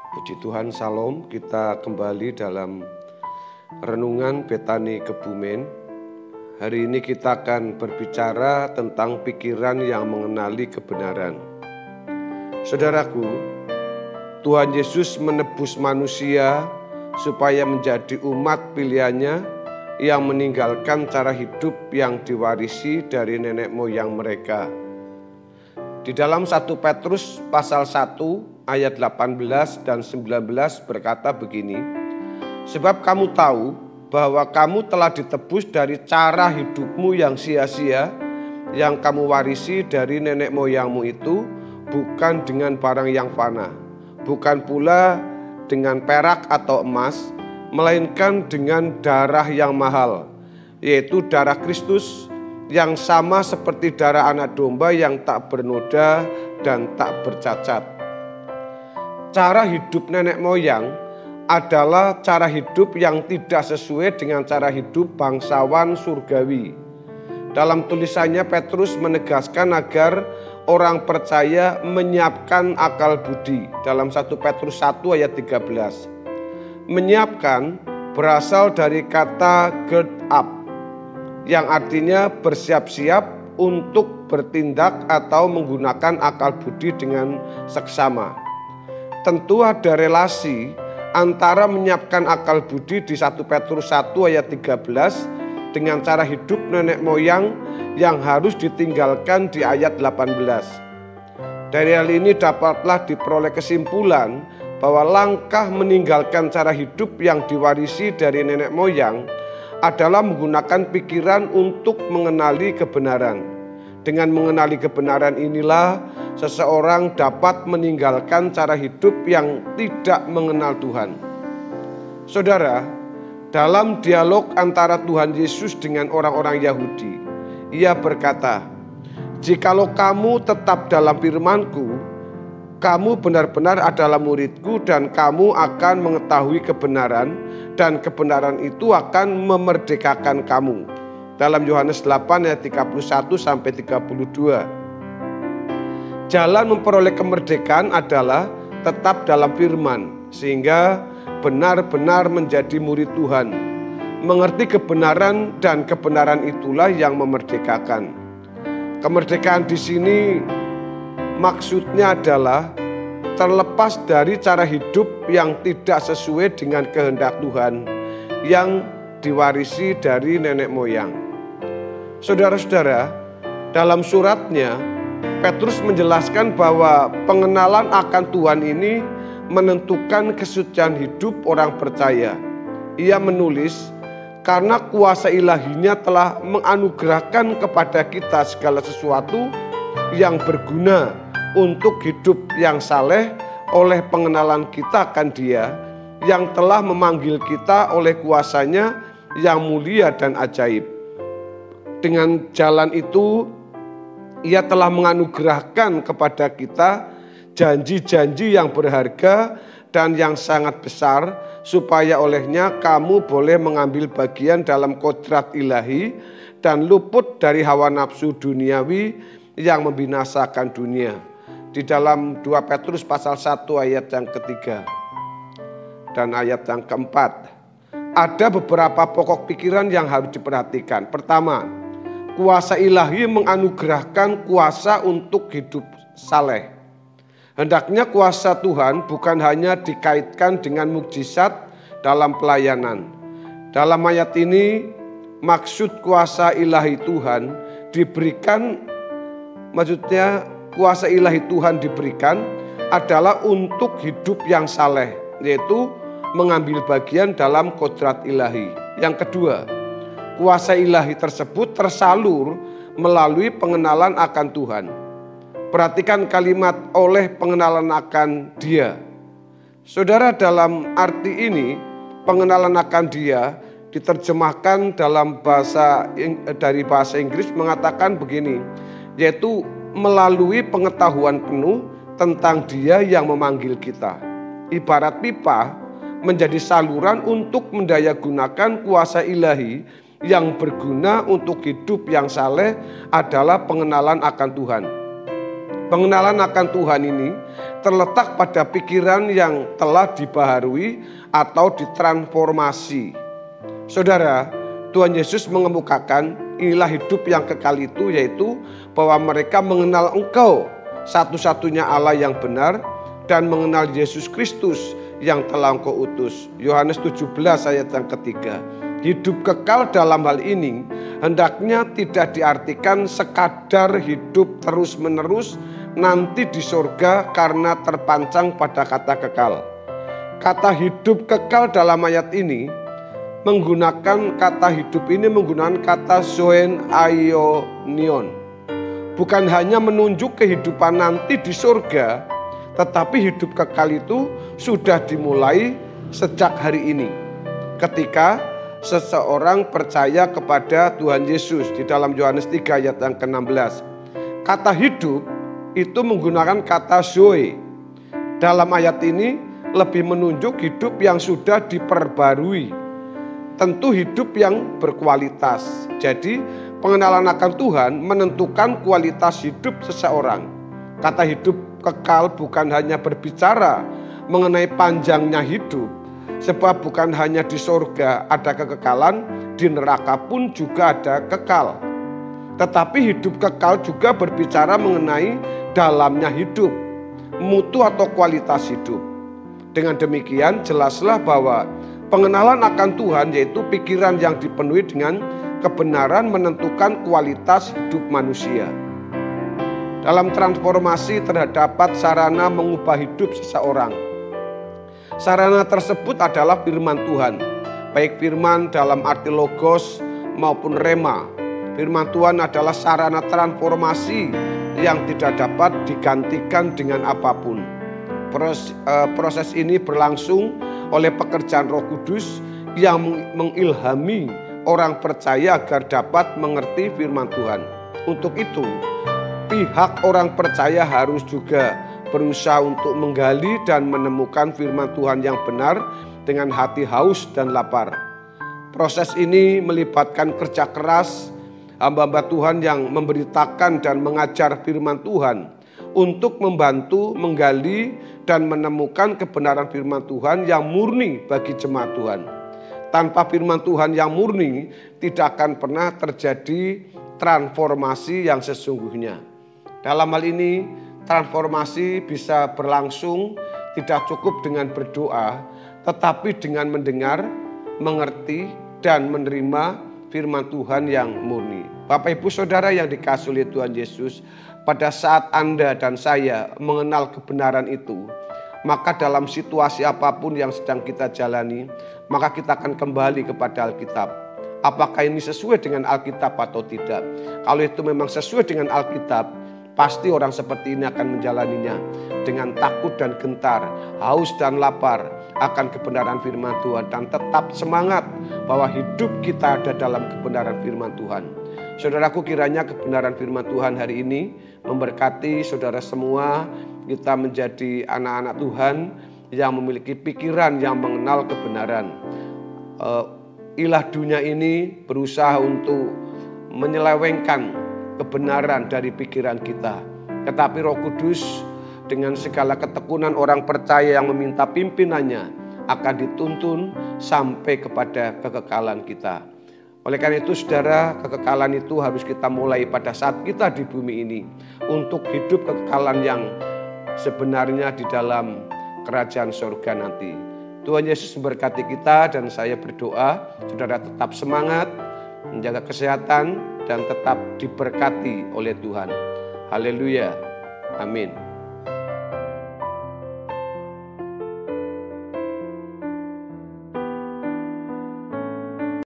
Puji Tuhan, Salam. Kita kembali dalam renungan Betani Kebumen. Hari ini kita akan berbicara tentang pikiran yang mengenali kebenaran. Saudaraku, Tuhan Yesus menebus manusia supaya menjadi umat pilihannya yang meninggalkan cara hidup yang diwarisi dari nenek moyang mereka. Di dalam 1 Petrus pasal 1 ayat 18 dan 19 berkata begini, sebab kamu tahu bahwa kamu telah ditebus dari cara hidupmu yang sia-sia yang kamu warisi dari nenek moyangmu itu, bukan dengan barang yang fana, bukan pula dengan perak atau emas, melainkan dengan darah yang mahal, yaitu darah Kristus yang sama seperti darah anak domba yang tak bernoda dan tak bercacat. Cara hidup nenek moyang adalah cara hidup yang tidak sesuai dengan cara hidup bangsawan surgawi. Dalam tulisannya Petrus menegaskan agar orang percaya menyiapkan akal budi. Dalam 1 Petrus 1 ayat 13. Menyiapkan berasal dari kata gird up, yang artinya bersiap-siap untuk bertindak atau menggunakan akal budi dengan seksama. Tentu ada relasi antara menyiapkan akal budi di 1 Petrus 1 ayat 13 dengan cara hidup nenek moyang yang harus ditinggalkan di ayat 18. Dari hal ini dapatlah diperoleh kesimpulan bahwa langkah meninggalkan cara hidup yang diwarisi dari nenek moyang adalah menggunakan pikiran untuk mengenali kebenaran. Dengan mengenali kebenaran inilah seseorang dapat meninggalkan cara hidup yang tidak mengenal Tuhan. Saudara, dalam dialog antara Tuhan Yesus dengan orang-orang Yahudi, Ia berkata, "Jikalau kamu tetap dalam firman-Ku, kamu benar-benar adalah murid-Ku dan kamu akan mengetahui kebenaran, dan kebenaran itu akan memerdekakan kamu." Dalam Yohanes 8 ayat 31 sampai 32. Jalan memperoleh kemerdekaan adalah tetap dalam firman, sehingga benar-benar menjadi murid Tuhan. Mengerti kebenaran dan kebenaran itulah yang memerdekakan. Kemerdekaan di sini maksudnya adalah terlepas dari cara hidup yang tidak sesuai dengan kehendak Tuhan yang diwarisi dari nenek moyang. Saudara-saudara, dalam suratnya Petrus menjelaskan bahwa pengenalan akan Tuhan ini menentukan kesucian hidup orang percaya. Ia menulis, karena kuasa ilahinya telah menganugerahkan kepada kita segala sesuatu yang berguna untuk hidup yang saleh oleh pengenalan kita akan Dia yang telah memanggil kita oleh kuasanya yang mulia dan ajaib. Dengan jalan itu, Ia telah menganugerahkan kepada kita janji-janji yang berharga dan yang sangat besar, supaya olehnya kamu boleh mengambil bagian dalam kodrat ilahi dan luput dari hawa nafsu duniawi yang membinasakan dunia. Di dalam 2 Petrus pasal 1 ayat yang ketiga dan ayat yang keempat, ada beberapa pokok pikiran yang harus diperhatikan. Pertama, kuasa ilahi menganugerahkan kuasa untuk hidup saleh. Hendaknya kuasa Tuhan bukan hanya dikaitkan dengan mukjizat dalam pelayanan. Dalam ayat ini, maksud kuasa ilahi Tuhan diberikan, maksudnya kuasa ilahi Tuhan diberikan adalah untuk hidup yang saleh, yaitu mengambil bagian dalam kodrat ilahi. Yang kedua, kuasa ilahi tersebut tersalur melalui pengenalan akan Tuhan. Perhatikan kalimat oleh pengenalan akan Dia. Saudara, dalam arti ini pengenalan akan Dia diterjemahkan dalam dari bahasa Inggris mengatakan begini, yaitu melalui pengetahuan penuh tentang Dia yang memanggil kita. Ibarat pipa menjadi saluran untuk mendayagunakan kuasa ilahi yang berguna untuk hidup yang saleh adalah pengenalan akan Tuhan. Pengenalan akan Tuhan ini terletak pada pikiran yang telah dibaharui atau ditransformasi. Saudara, Tuhan Yesus mengemukakan inilah hidup yang kekal itu, yaitu bahwa mereka mengenal Engkau, satu-satunya Allah yang benar, dan mengenal Yesus Kristus yang telah Engkau utus. Yohanes 17 ayat yang ketiga. Hidup kekal dalam hal ini hendaknya tidak diartikan sekadar hidup terus-menerus nanti di surga karena terpancang pada kata kekal. Kata hidup kekal dalam ayat ini menggunakan kata zoen aionion. Bukan hanya menunjuk kehidupan nanti di surga, tetapi hidup kekal itu sudah dimulai sejak hari ini. Ketika seseorang percaya kepada Tuhan Yesus di dalam Yohanes 3 ayat yang ke-16. Kata hidup itu menggunakan kata zoe. Dalam ayat ini lebih menunjuk hidup yang sudah diperbarui. Tentu hidup yang berkualitas. Jadi pengenalan akan Tuhan menentukan kualitas hidup seseorang. Kata hidup kekal bukan hanya berbicara mengenai panjangnya hidup, sebab bukan hanya di surga ada kekekalan, di neraka pun juga ada kekal. Tetapi hidup kekal juga berbicara mengenai dalamnya hidup, mutu atau kualitas hidup. Dengan demikian jelaslah bahwa pengenalan akan Tuhan, yaitu pikiran yang dipenuhi dengan kebenaran, menentukan kualitas hidup manusia. Dalam transformasi terdapat sarana mengubah hidup seseorang. Sarana tersebut adalah firman Tuhan, baik firman dalam arti logos maupun rema. Firman Tuhan adalah sarana transformasi yang tidak dapat digantikan dengan apapun. Proses ini berlangsung oleh pekerjaan Roh Kudus yang mengilhami orang percaya agar dapat mengerti firman Tuhan. Untuk itu, pihak orang percaya harus juga berusaha untuk menggali dan menemukan firman Tuhan yang benar dengan hati haus dan lapar. Proses ini melibatkan kerja keras hamba-hamba Tuhan yang memberitakan dan mengajar firman Tuhan untuk membantu menggali dan menemukan kebenaran firman Tuhan yang murni bagi jemaat Tuhan. Tanpa firman Tuhan yang murni tidak akan pernah terjadi transformasi yang sesungguhnya. Dalam hal ini, transformasi bisa berlangsung tidak cukup dengan berdoa, tetapi dengan mendengar, mengerti, dan menerima firman Tuhan yang murni. Bapak Ibu Saudara yang dikasihi oleh Tuhan Yesus, pada saat Anda dan saya mengenal kebenaran itu, maka dalam situasi apapun yang sedang kita jalani, maka kita akan kembali kepada Alkitab. Apakah ini sesuai dengan Alkitab atau tidak? Kalau itu memang sesuai dengan Alkitab, pasti orang seperti ini akan menjalaninya dengan takut dan gentar, haus dan lapar akan kebenaran firman Tuhan, dan tetap semangat bahwa hidup kita ada dalam kebenaran firman Tuhan. Saudaraku, kiranya kebenaran firman Tuhan hari ini memberkati saudara semua, kita menjadi anak-anak Tuhan yang memiliki pikiran yang mengenal kebenaran. Ilah dunia ini berusaha untuk menyelewengkan kebenaran dari pikiran kita. Tetapi Roh Kudus dengan segala ketekunan orang percaya yang meminta pimpinannya akan dituntun sampai kepada kekekalan kita. Oleh karena itu saudara, kekekalan itu harus kita mulai pada saat kita di bumi ini untuk hidup kekekalan yang sebenarnya di dalam kerajaan surga nanti. Tuhan Yesus memberkati kita, dan saya berdoa saudara tetap semangat, menjaga kesehatan, dan tetap diberkati oleh Tuhan. Haleluya. Amin.